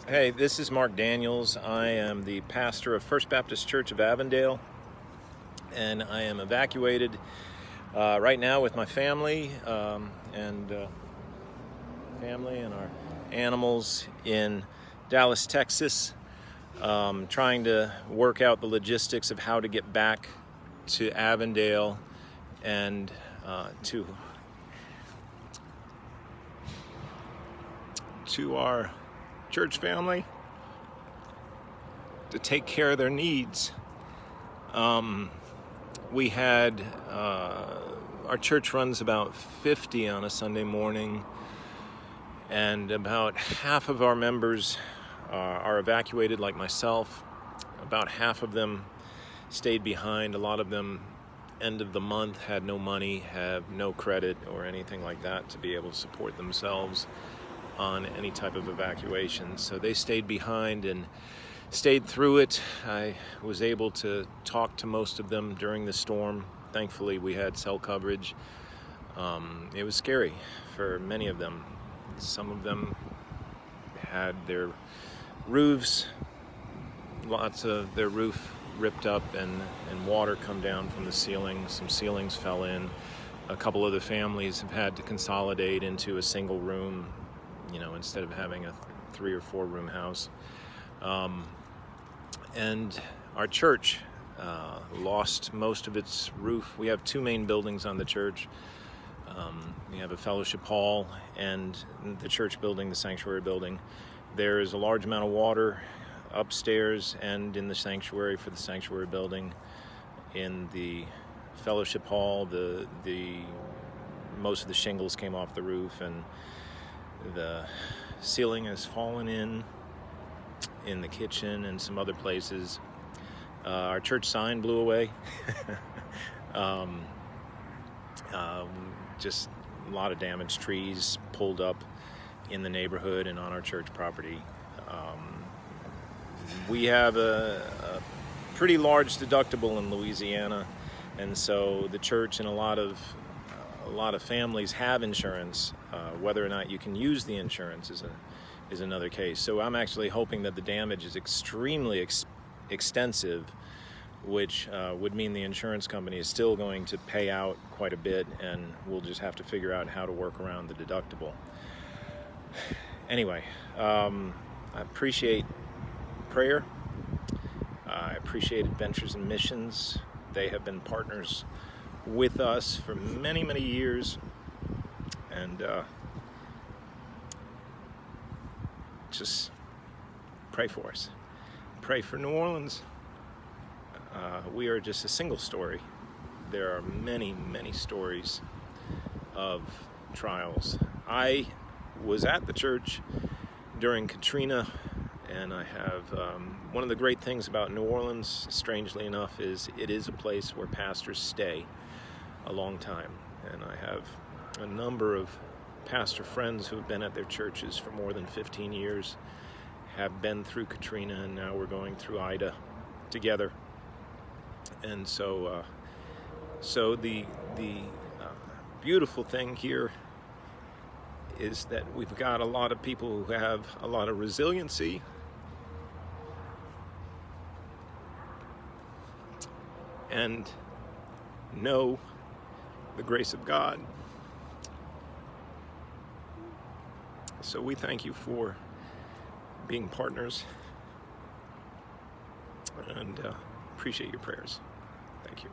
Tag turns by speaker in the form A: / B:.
A: Hey, this is Marc Daniels. I am the pastor of First Baptist Church of Avondale, and I am evacuated right now with my family and our animals in Dallas, Texas, trying to work out the logistics of how to get back to Avondale and to our church family to take care of their needs. We had our church runs about 50 on a Sunday morning, and about half of our members are evacuated, like myself. About half of them stayed behind. A lot of them, end of the month, had no money, have no credit or anything like that to be able to support themselves on any type of evacuation. So they stayed behind and stayed through it. I was able to talk to most of them during the storm. Thankfully, we had cell coverage. It was scary for many of them. Some of them had their roofs, lots of their roof ripped up and water come down from the ceiling. Some ceilings fell in. A couple of the families have had to consolidate into a single room, instead of having a 3 or 4 room house. And our church lost most of its roof. We have 2 main buildings on the church. We have a fellowship hall and the church building, the sanctuary building. There is a large amount of water upstairs and in the sanctuary for the sanctuary building. In the fellowship hall, the most of the shingles came off the roof and the ceiling has fallen in the kitchen and some other places. Our church sign blew away. Just a lot of damaged trees pulled up in the neighborhood and on our church property. We have a pretty large deductible in Louisiana, and so the church and a lot of families have insurance. Whether or not you can use the insurance is another case. So I'm actually hoping that the damage is extremely extensive, which would mean the insurance company is still going to pay out quite a bit, and we'll just have to figure out how to work around the deductible. Anyway, I appreciate prayer. I appreciate Adventures in Missions. They have been partners with us for many, many years, and just pray for us. Pray for New Orleans. We are just a single story. There are many, many stories of trials. I was at the church during Katrina, and I have one of the great things about New Orleans, strangely enough, is it is a place where pastors stay a long time. And I have a number of pastor friends who have been at their churches for more than 15 years, have been through Katrina, and now we're going through Ida together. And so the beautiful thing here is that we've got a lot of people who have a lot of resiliency and know the grace of God. So we thank you for being partners and appreciate your prayers. Thank you.